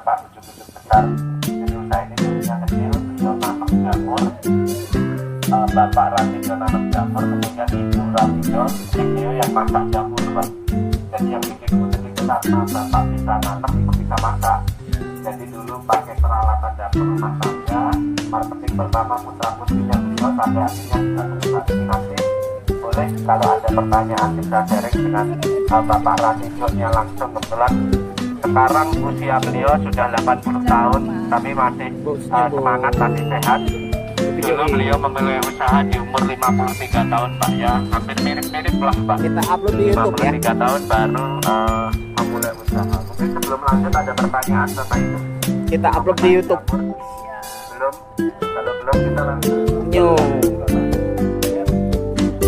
tempat bujuk-bujuk besar. Jadi usaha ini dulunya kecil, beliau nanam jamur, Bapak Ratijo nanam jamur, kemudian Ibu Ratijo beliau yang masak jamur, Pak. Jadi yang bikin unik itu karena Bapak bisa nanam, Ibu bisa masak. Jadi dulu pakai peralatan dapur rumah tangga, marketing pertama putra putrinya beliau sampai akhirnya bisa terrealisasi. Boleh kalau ada pertanyaan bisa sharing dengan Bapak Ratijo-nya langsung. Kebetulan sekarang usia beliau sudah 80 tahun tapi masih semangat, masih sehat. Dulu beliau memulai usaha di umur 53 tahun Pak ya, hampir mirip-mirip lah Pak. Kita upload di YouTube ya. 53 tahun baru memulai usaha. Mungkin sebelum lanjut ada pertanyaan tentang itu. Kita upload di YouTube. Belum, kalau belum kita langsung. Yo.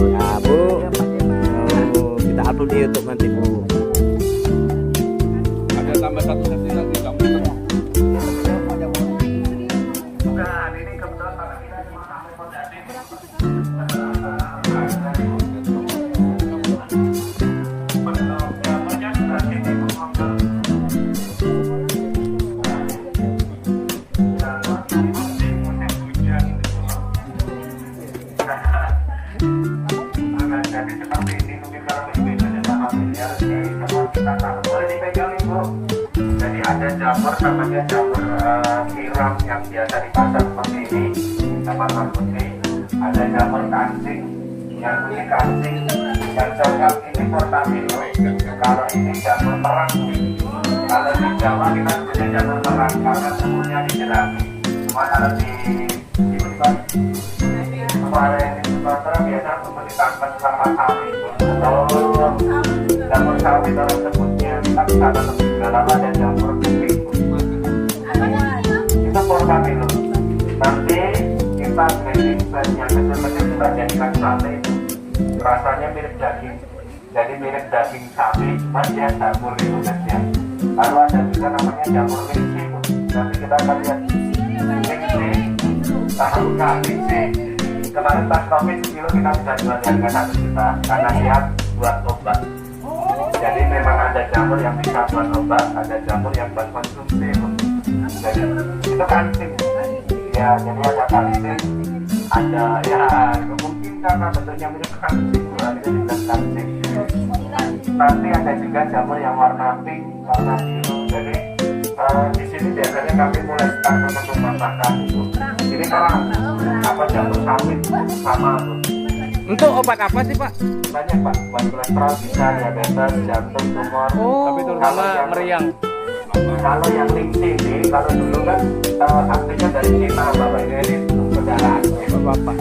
Ya Bu. Oh, kita upload di YouTube nanti Bu. Ada tambah satu sesi lagi kamu. Bukan, ini kebetulan karena kita cuma sampai fondasi. Jadi seperti ini mungkin kalau ibu sudah familiar sih, kalau kita tahu boleh dipegang Ibu. Jadi ada jamur namanya jamur tiram yang biasa di pasar seperti ini, sama putih. Ada jamur kancing yang putih kancing, yang coklat ini portabilo. Kalau ini jamur perang. Kalau di Jawa kita punya jamur perang karena semuanya dijerami. Cuma kalau di kemarin di Sumatera biasa untuk ditangkap sama sawit atau jamur sawit orang sebutnya. Tapi karena lebih dalam ada jamur putih itu portabilo. Nanti kita blending banyak kecil-kecil kita jadikan sate itu rasanya mirip daging, jadi mirip daging sapi cuma dia jamur itu saja. Lalu ada juga namanya jamur lingsi, nanti kita akan lihat lingsi tahu nggak lingsi. Kemarin pas COVID kilo kita bisa jual di harga 1 juta karena siap buat obat. Jadi memang ada jamur yang bisa buat obat, ada jamur yang buat konsumsi. Jadi itu kancing. Ya, jadi ada kancing, ada ya mungkin karena bentuknya mirip kancing, akhirnya dibilang kancing. Nanti ada juga jamur yang warna pink, warna biru. Jadi di sini biasanya kami mulai start untuk masakan itu. Ini kalau apa jamur sawit sama tuh. Untuk obat apa sih Pak? Banyak Pak, buat kolesterol bisa, diabetes, jantung, tumor. Oh, Tapi terutama meriang. Kalau yang lingsi ini, kalau dulu kan aslinya dari Cina Bapak ini saudara Bapak.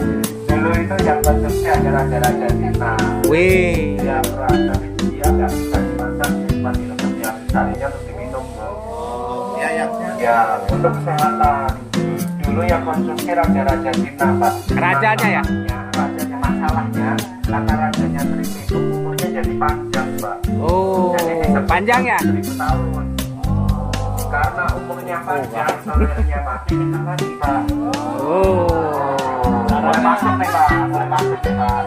dulu itu yang konsumsi hanya raja-raja Cina. Wih. Ya berasa dia nggak bisa dimasak, cuma minum setiap harinya untuk diminum. Ya untuk kesehatan. Dulu yang konsumsi raja-raja Cina Pak. Rajanya ya? Rajanya masalahnya karena rajanya sering minum umurnya jadi panjang Pak. Oh, Jadi disebut panjang ya? 1000 tahun. Karena umurnya panjang, selirnya mati bisa lagi Pak. Oh. Boleh masuk nih Pak, boleh masuk nih Pak.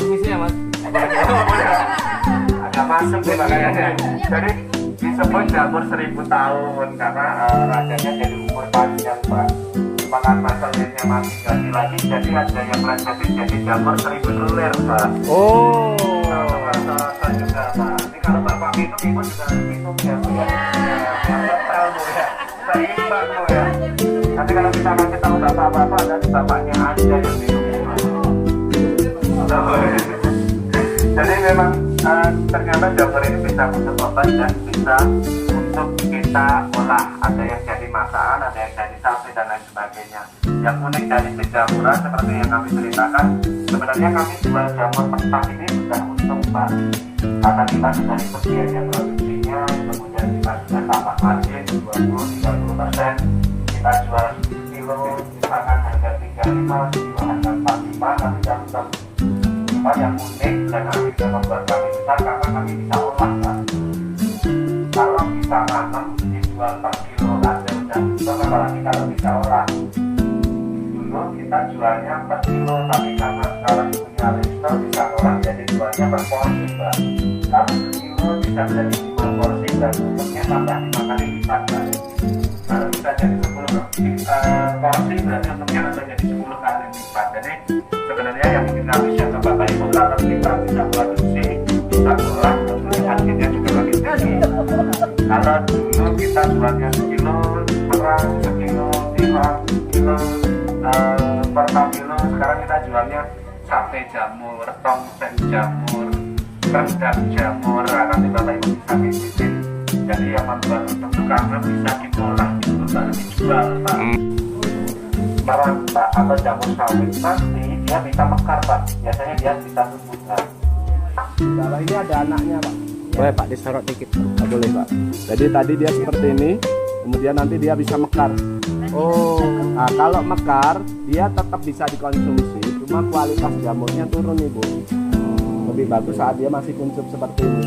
Misinya Mas. Agak masuk nih Pak kayaknya. Jadi disebut jamur 1000 tahun karena rajanya jadi umur panjang Pak. Cuma karena selirnya mati ganti lagi, jadi ada yang melesetin jadi jamur 1000 selir Pak. Oh. Rasa juga Pak. Ini kalau Bapak minum, Ibu juga minum ya Bu ya. Kental Bu ya. Seimbang Bu ya. Nanti kalau kita kasih tahu Bapak-bapak, dan Bapaknya aja yang minum. Jadi memang ternyata jamur ini bisa untuk obat dan bisa untuk kita olah. Ada yang jadi masakan, ada yang jadi sate dan lain sebagainya. Yang unik dari penjamuran seperti yang kami ceritakan, sebenarnya kami jual jamur mentah ini sudah untung Pak. Karena kita sudah ikut biaya produksinya, kemudian kita sudah tambah margin 20-30%. Kita jual kilo misalkan harga 35, kilo harga 45, kami dapat yang unik dan akhirnya membuat kami besar karena kami bisa olah Pak. Kalau bisa nanam dijual per kilo ada udah bisa, apalagi kalau bisa olah. Dulu kita jualnya per kilo, tapi karena sekarang punya resto bisa olah jadi jualnya per porsi Pak. Kalau per kilo bisa menjadi 5 porsi dan bentuknya tambah 5 kali lipat, Pak. Kalau bisa jadi 10 porsi berarti bentuknya tambah jadi 10 kali lipat. Jadi sebenarnya yang bikin kami siapa Bapak Ibu kalau kita bisa produksi, bisa olah, tentunya harganya juga makin tinggi. Kalau dulu kita jualnya sekilo beras, sekilo tiram, sekilo per kilo, sekarang kita jualnya sate jamur, tongseng jamur, rendang jamur. Nanti Bapak Ibu bisa ngicitin. Jadi yang membuat untuk karena bisa diolah itu baru dijual, Pak. Merang, Pak, atau jamur sawit nanti dia bisa mekar, Pak. Biasanya dia bisa tumbuhan. Kalau ini ada anaknya, Pak. Boleh, Pak, disorot dikit. Oh, boleh, Pak. Jadi tadi dia seperti ini, kemudian nanti dia bisa mekar. Oh, nah kalau mekar dia tetap bisa dikonsumsi, cuma kualitas jamurnya turun, Ibu. Lebih bagus saat dia masih kuncup seperti ini.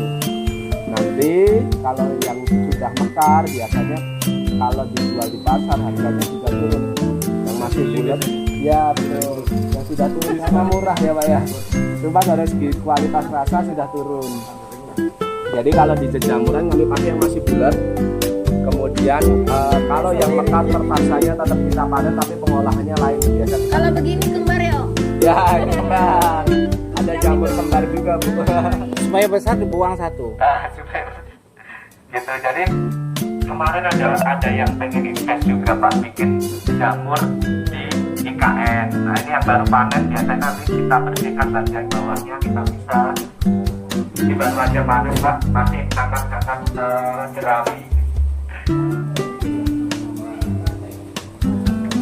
Nanti kalau yang sudah mekar biasanya kalau dijual di pasar harganya juga turun. Yang masih bulat, ya betul. Yang sudah turun sama murah ya, Pak ya. Cuma dari segi kualitas rasa sudah turun. Jadi kalau di jejamuran kami pakai yang masih bulat. Kemudian kalau yang mekar terpaksanya tetap kita panen tapi pengolahannya lain biasa. Kalau begini kembar ya, Om? Ya, kembar. Ada jamur kembar juga, Bu. Supaya besar dibuang satu. Supaya gitu. Jadi kemarin ada yang pengen invest juga, Pak, bikin jamur di IKN. Nah ini yang baru panen biasanya nanti kita bersihkan bagian bawahnya, kita bisa ini baru aja panen, Pak, masih kakak-kakak jerami.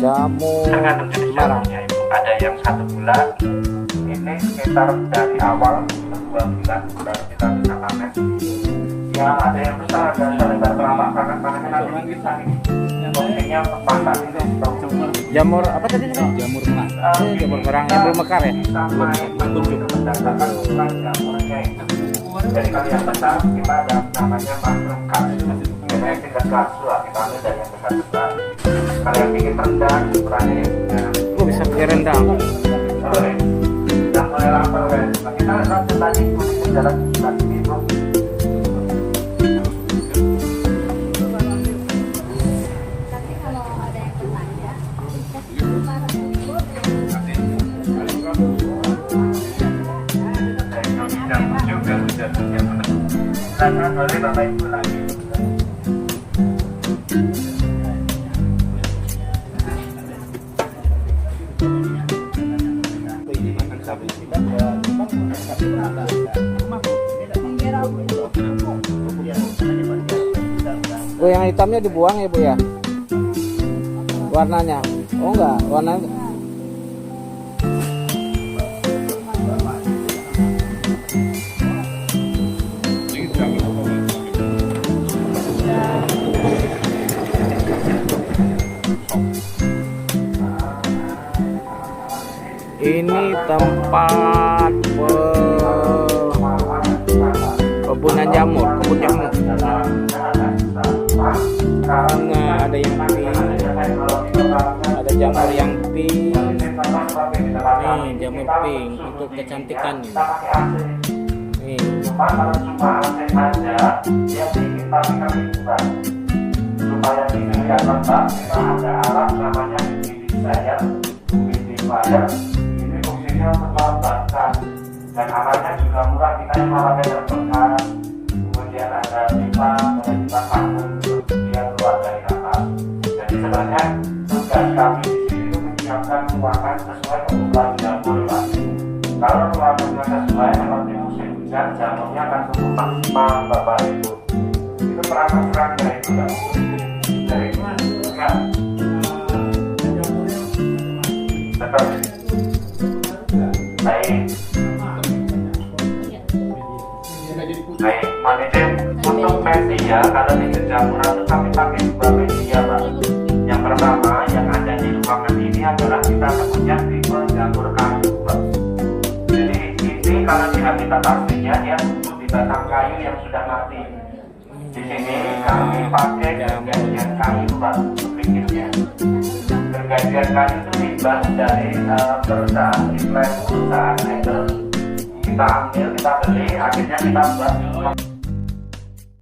Jamur Tergantung jenis jamurnya, Ibu. Ada yang 1 bulan, ini sekitar dari awal 2 bulan baru kita bisa panen. Ya ada yang besar, ada selebar telapak karena panennya nanti bisa nih. Fungsinya pasar itu jamur apa tadi? Jamur merang. Jamur merang yang belum mekar ya? Belum itu berdasarkan ukuran jamurnya itu. Jadi kalau yang besar kita ada namanya mushroom kasu. Biasanya tingkat kasu kita ambil dari yang besar-besar. Kalau yang bikin rendang ukurannya ya sudah. Kok bisa pakai rendang? Boleh. Yang mulai lapar kan. Kita lanjut tadi kuning jalan sebelah sini, Bu. Silakan boleh Bapak Ibu lagi. Oh, yang hitamnya dibuang ya, Bu ya? Warnanya? Oh enggak, warnanya. Ini tempat kebunan jamur, kebun jamur. Nah, ada yang pink, ada jamur yang pink. Nih, jamur pink untuk kecantikan nih. Nih. Supaya tidak lembab, kita ada alat namanya humidifier. Humidifier ini fungsinya untuk melembabkan, dan alatnya juga murah, kita yang pakai terbekas. Kemudian ada pipa, ada pipa vakum untuk dia keluar dari atas. Jadi sebenarnya tugas kami di sini itu menyiapkan ruangan sesuai kebutuhan jamur, Pak. Kalau ruangannya sesuai seperti musim hujan, jamurnya akan tumbuh maksimal, Bapak Ibu. Itu perangkat-perangkat itu nggak dari enggak. Betul. Baik. Baik, manajer untuk media kalau di jamuran itu kami pakai 2 media, Pak. Yang pertama yang ada di ruangan ini adalah kita sebutnya tipe jamur kayu, Pak. Jadi ini kalau di habitat aslinya dia tumbuh di batang kayu yang sudah mati. Di sini kami pakai gergajian kayu, Pak, untuk bikinnya. Gergajian kayu itu limbah dari perusahaan perusahaan Apple. Kita ambil, kita beli, akhirnya kita buat